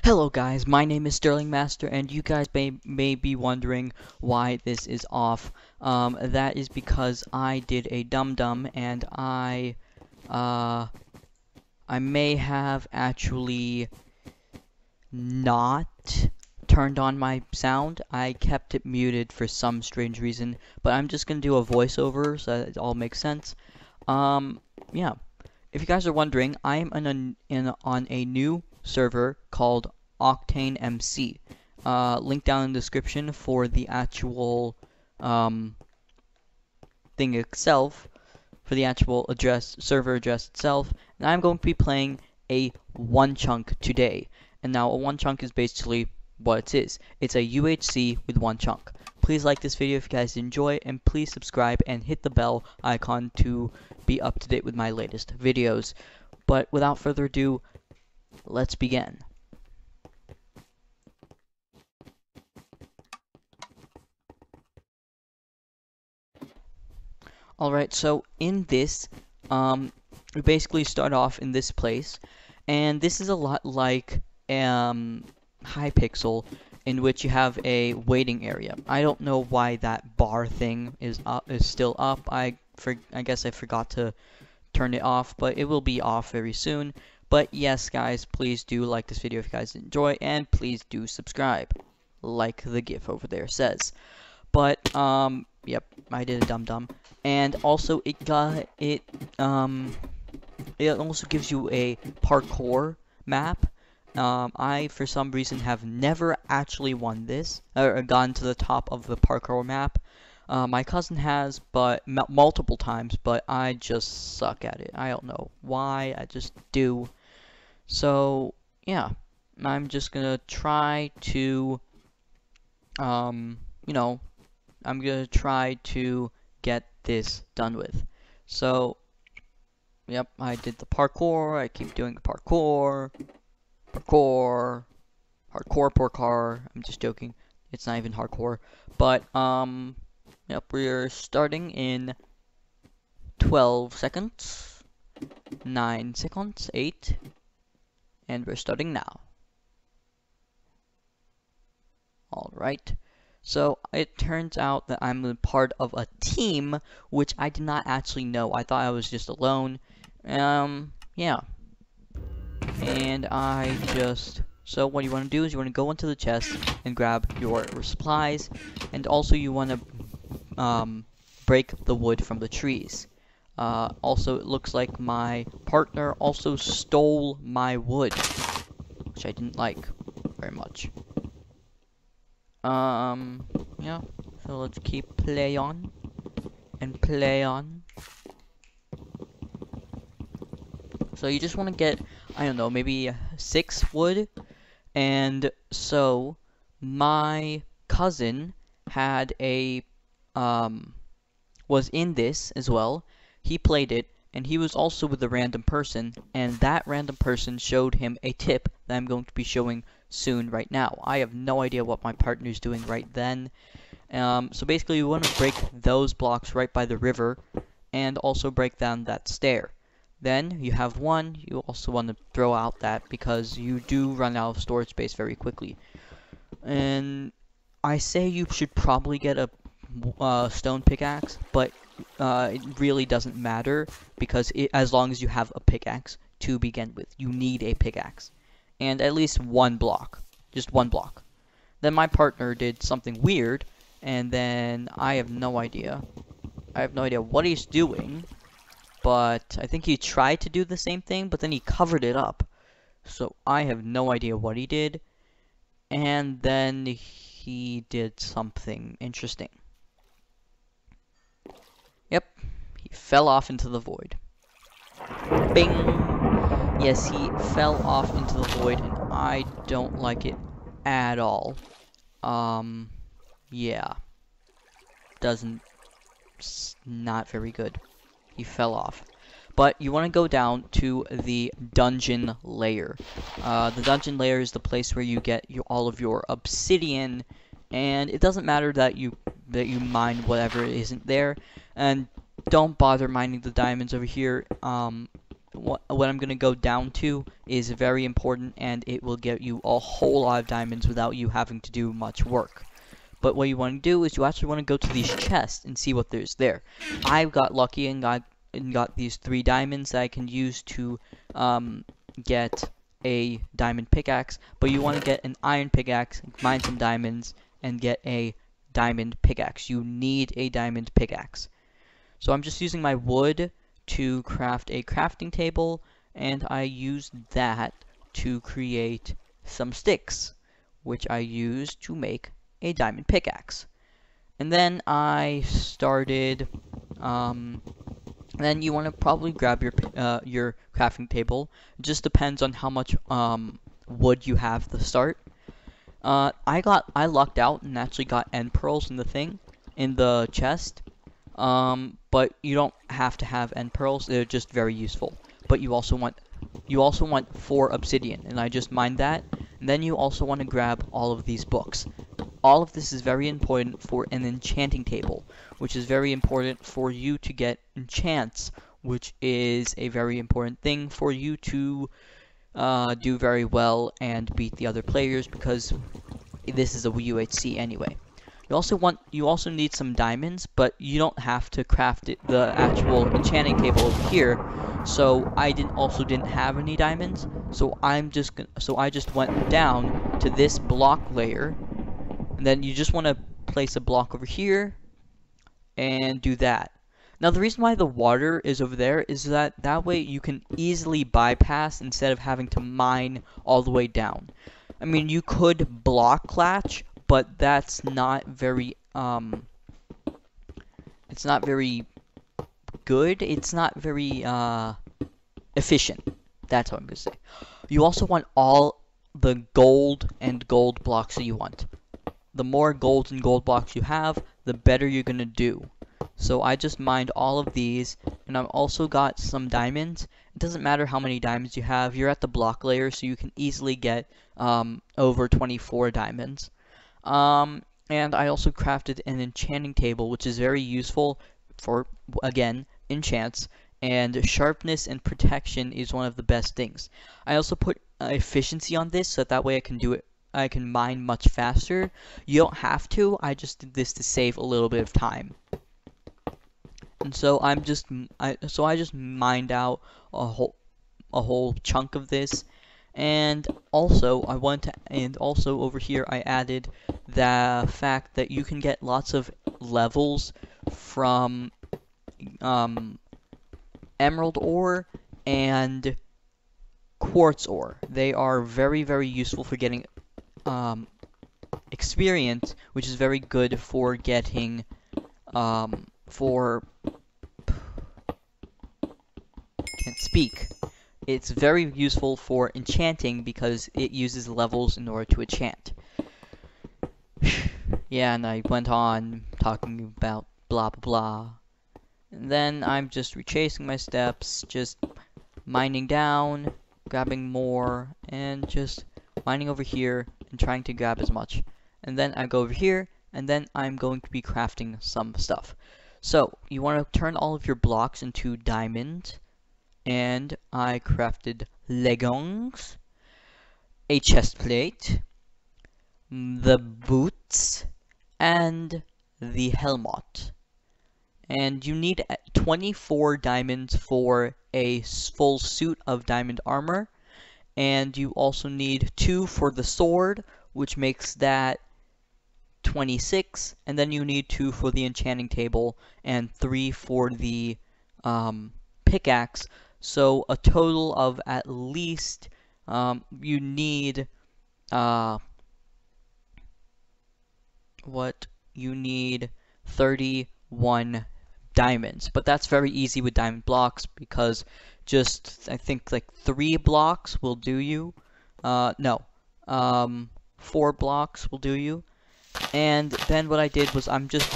Hello guys, my name is SterlingMaster, and you guys may be wondering why this is off. That is because I did a dum-dum, and I may have actually not turned on my sound. I kept it muted for some strange reason, but I'm just gonna do a voiceover so that it all makes sense. Yeah. If you guys are wondering, I'm on a new server called Octane MC. Link down in the description for the actual thing itself, for the actual server address itself. And I'm going to be playing a one chunk today. And now a one chunk is basically what it is. It's a UHC with one chunk. Please like this video if you guys enjoy, and please subscribe and hit the bell icon to be up to date with my latest videos. But without further ado, let's begin. Alright, so in this, we basically start off in this place, and this is a lot like Hypixel, in which you have a waiting area. I don't know why that bar thing is still up. I guess I forgot to turn it off, but it will be off very soon. But yes, guys, please do like this video if you guys enjoy, and please do subscribe, like the GIF over there says. But yep, I did a dum-dum, and also it also gives you a parkour map. I, for some reason, have never actually won this, or gone to the top of the parkour map. My cousin has, but multiple times, but I just suck at it. I don't know why, I just do. So, yeah, I'm just gonna try to, you know, I'm gonna try to get this done with. So, yep, I did the parkour, I keep doing the parkour. Parkour. I'm just joking. It's not even hardcore. But, yep, we're starting in 12 seconds. 9 seconds. 8. And we're starting now. Alright. So, it turns out that I'm a part of a team, which I did not actually know. I thought I was just alone. Yeah. And so what you want to do is you want to go into the chest and grab your supplies, and also you want to break the wood from the trees. Also, it looks like my partner also stole my wood, which I didn't like very much. Yeah, so let's keep play on and play on. So you just want to get, I don't know, maybe 6 wood. And so my cousin had was in this as well. He played it, and he was also with a random person, and that random person showed him a tip that I'm going to be showing soon right now. I have no idea what my partner's doing right then. So basically you want to break those blocks right by the river, and also break down that stair. Then you have one. You also want to throw out that because you do run out of storage space very quickly. And I say you should probably get a stone pickaxe, but it really doesn't matter because as long as you have a pickaxe to begin with, you need a pickaxe and at least one block, just one block. Then my partner did something weird, and then I have no idea. I have no idea what he's doing. But I think he tried to do the same thing, but then he covered it up. So I have no idea what he did. And then he did something interesting. Yep, he fell off into the void. Bing! Yes, he fell off into the void, and I don't like it at all. Yeah. Not very good. He fell off. But you want to go down to the dungeon layer. The dungeon layer is the place where you get all of your obsidian, and it doesn't matter that you mine whatever isn't there, and don't bother mining the diamonds over here. what I'm going to go down to is very important, and it will get you a whole lot of diamonds without you having to do much work. But what you want to do is you actually want to go to these chests and see what there's there. I got lucky and got these 3 diamonds that I can use to get a diamond pickaxe. But you want to get an iron pickaxe, mine some diamonds, and get a diamond pickaxe. You need a diamond pickaxe. So I'm just using my wood to craft a crafting table, and I used that to create some sticks, which I used to make a diamond pickaxe. And then I started, then you want to probably grab your crafting table. It just depends on how much wood you have to start. I lucked out and actually got end pearls in the chest. But you don't have to have end pearls. They're just very useful. But you also want 4 obsidian, and I just mined that. And then you also want to grab all of these books. All of this is very important for an enchanting table, which is very important for you to get enchants, which is a very important thing for you to do very well and beat the other players, because this is a UHC anyway. You also need some diamonds, but you don't have to craft the actual enchanting table over here. So I didn't have any diamonds, so I just went down to this block layer, and then you just want to place a block over here and do that. Now the reason why the water is over there is that way you can easily bypass instead of having to mine all the way down. I mean, you could block clatch, but that's not very it's not very good. It's not very efficient. That's what I'm gonna say. You also want all the gold and gold blocks that you want. The more gold and gold blocks you have, the better you're gonna do. So I just mined all of these, and I've also got some diamonds. It doesn't matter how many diamonds you have. You're at the block layer, so you can easily get over 24 diamonds. And I also crafted an enchanting table, which is very useful for, again, enchants. And sharpness and protection is one of the best things. I also put efficiency on this, so that way I can mine much faster. You don't have to. I just did this to save a little bit of time. And so I just mined out a whole chunk of this. And also over here I added the fact that you can get lots of levels from emerald ore and quartz ore. They are very, very useful for getting experience, which is very good for getting can't speak. It's very useful for enchanting because it uses levels in order to enchant. Yeah, and I went on talking about blah blah blah. And then I'm just retracing my steps, just mining down, grabbing more, and just mining over here and trying to grab as much. And then I go over here, and then I'm going to be crafting some stuff. So, you want to turn all of your blocks into diamond, and I crafted leggings, a chest plate, the boots, and the helmet. And you need 24 diamonds for a full suit of diamond armor, and you also need 2 for the sword, which makes that 26, and then you need 2 for the enchanting table and 3 for the pickaxe. So a total of at least you need 31 diamonds. But that's very easy with diamond blocks, because just I think like 3 blocks will do you. 4 blocks will do you. And then what I did was I'm just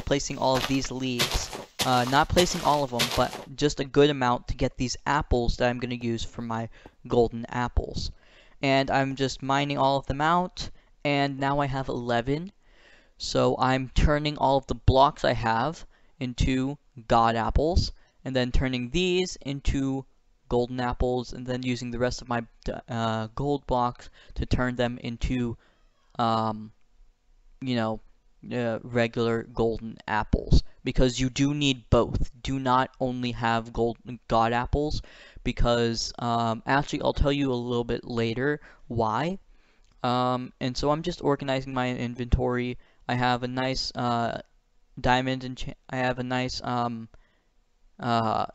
placing all of these leaves. Not placing all of them, but just a good amount to get these apples that I'm going to use for my golden apples. And I'm just mining all of them out, and now I have 11. So I'm turning all of the blocks I have into god apples, and then turning these into golden apples, and then using the rest of my gold blocks to turn them into, you know, regular golden apples, because you do need both. Do not only have god apples, because actually I'll tell you a little bit later why. And so I'm just organizing my inventory. I have a nice diamond, and I have a nice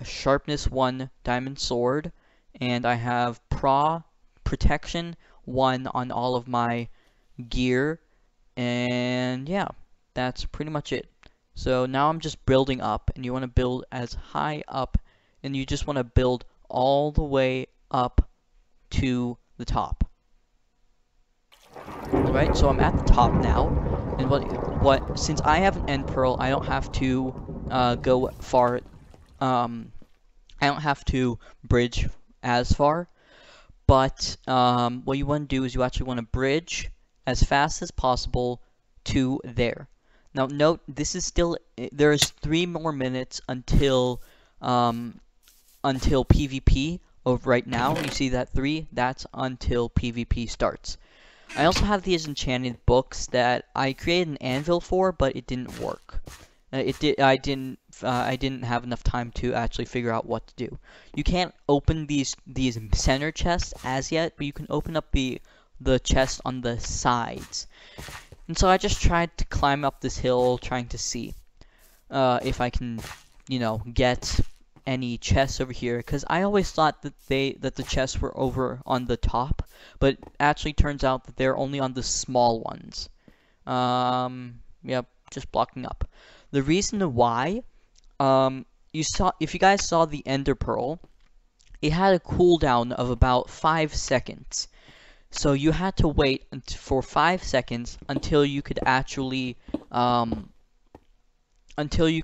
sharpness 1 diamond sword, and I have protection 1 on all of my gear. And yeah, that's pretty much it. So now I'm just building up, and you want to build as high up, and you just want to build all the way up to the top. Alright, so I'm at the top now, and since I have an end pearl, I don't have to go far, I don't have to bridge as far, but what you want to do is you actually want to bridge as fast as possible to there. Now note, this is still, there's 3 more minutes until PvP. Over right now, you see that 3, that's until PvP starts. I also have these enchanted books that I created an anvil for, but it didn't work. I didn't have enough time to actually figure out what to do. You can't open these center chests as yet, but you can open up the chest on the sides. And so I just tried to climb up this hill, trying to see if I can, you know, get any chests over here, because I always thought that the chests were over on the top, but actually turns out that they're only on the small ones. Yep, just blocking up. The reason why, if you guys saw the Ender Pearl, it had a cooldown of about 5 seconds. So you had to wait for 5 seconds until you could actually, until you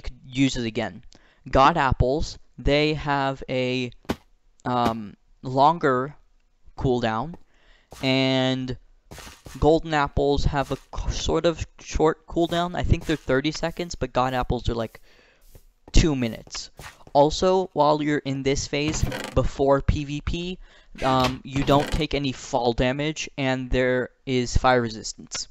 could use it again. God apples, they have a longer cooldown, and golden apples have a sort of short cooldown. I think they're 30 seconds, but god apples are like 2 minutes. Also, while you're in this phase, before PvP, you don't take any fall damage, and there is fire resistance.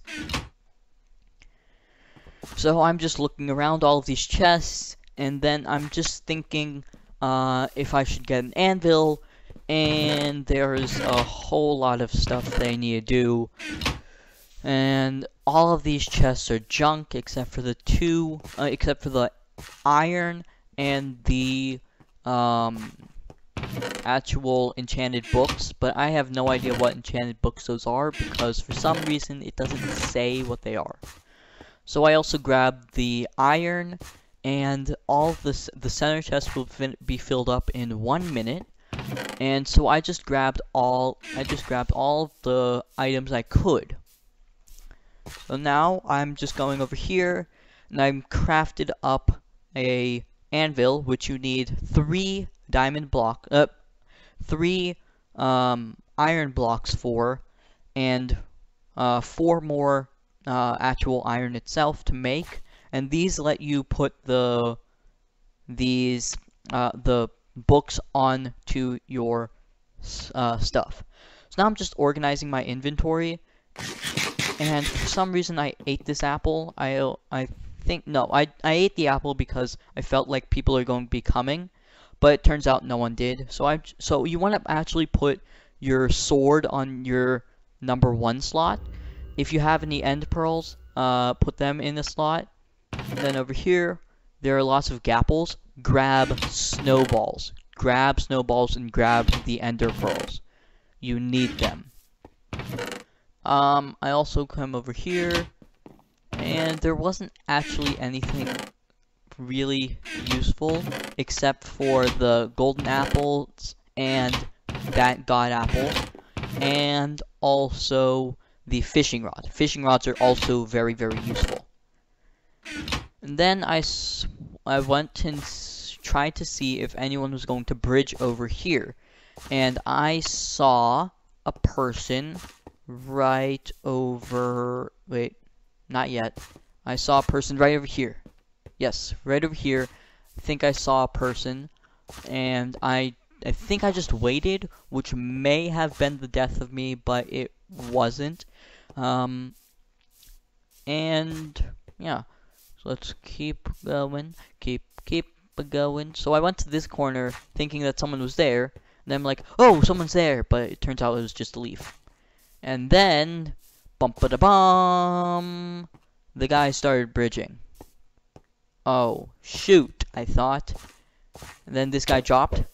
So I'm just looking around all of these chests, and then I'm just thinking if I should get an anvil, and there's a whole lot of stuff they need to do. And all of these chests are junk except for the iron and the actual enchanted books, but I have no idea what enchanted books those are, because for some reason it doesn't say what they are. So I also grabbed the iron, and all of the center chest will be filled up in 1 minute. And so I just grabbed all the items I could. So now I'm just going over here, and I've crafted up a anvil, which you need 3 iron blocks for, and 4 more actual iron itself to make, and these let you put the books onto your stuff. So now I'm just organizing my inventory, and for some reason I ate this apple. I ate the apple because I felt like people are going to be coming, but it turns out no one did. So you want to actually put your sword on your number 1 slot. If you have any end pearls, put them in the slot. And then over here, there are lots of gapples. Grab snowballs. Grab snowballs and grab the ender pearls. You need them. I also come over here, and there wasn't actually anything really useful except for the golden apples and that god apple, and also the fishing rod. Fishing rods are also very, very useful. And then I went and tried to see if anyone was going to bridge over here, and I saw a person right over, wait, not yet, I saw a person right over here. Yes, right over here. I think I saw a person, and I think I just waited, which may have been the death of me, but it wasn't. And yeah, so let's keep going, keep going. So I went to this corner thinking that someone was there, and I'm like, oh, someone's there, but it turns out it was just a leaf. And then, bum-ba-da-bum, the guy started bridging. Oh, shoot, I thought. And then this guy dropped.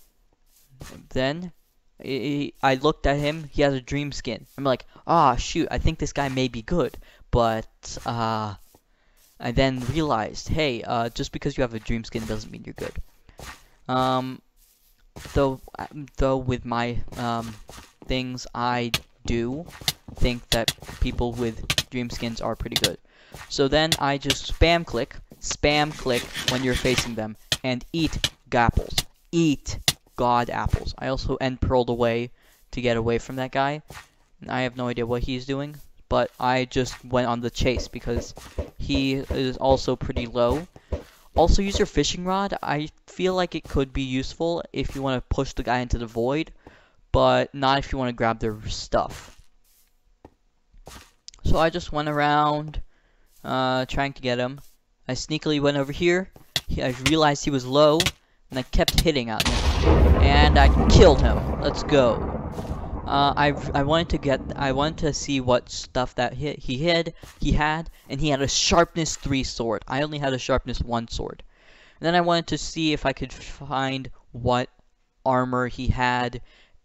Then, I looked at him, he has a dream skin. I'm like, ah, shoot, I think this guy may be good. But, I then realized, hey, just because you have a dream skin doesn't mean you're good. Though with my, things, I do think that people with dream skins are pretty good. So then I just spam click when you're facing them, and eat gapples. Eat god apples. I also end pearled away to get away from that guy. I have no idea what he's doing, but I just went on the chase because he is also pretty low. Also, use your fishing rod. I feel like it could be useful if you want to push the guy into the void, but not if you want to grab their stuff. So I just went around trying to get him. I sneakily went over here. I realized he was low, and I kept hitting at him, and I killed him. Let's go. I wanted to see what stuff that he had, and he had a sharpness 3 sword. I only had a sharpness 1 sword. And then I wanted to see if I could find what armor he had,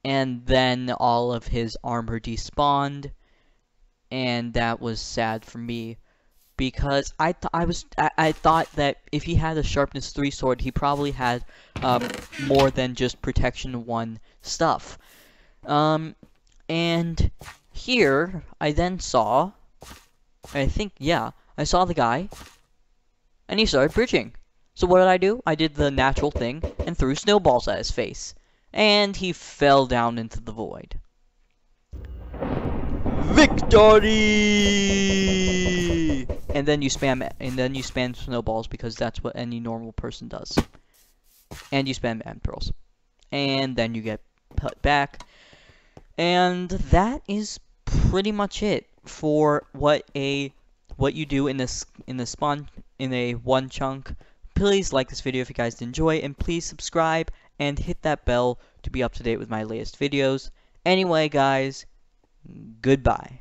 and then all of his armor despawned, and that was sad for me. Because I thought that if he had a sharpness 3 sword, he probably had more than just protection 1 stuff. And here I then saw, I saw the guy, and he started bridging. So what did I do? I did the natural thing and threw snowballs at his face, and he fell down into the void. Victory! And then you spam snowballs because that's what any normal person does. And you spam end pearls. And then you get put back. And that is pretty much it for what you do in a one chunk. Please like this video if you guys did enjoy, and please subscribe and hit that bell to be up to date with my latest videos. Anyway, guys, goodbye.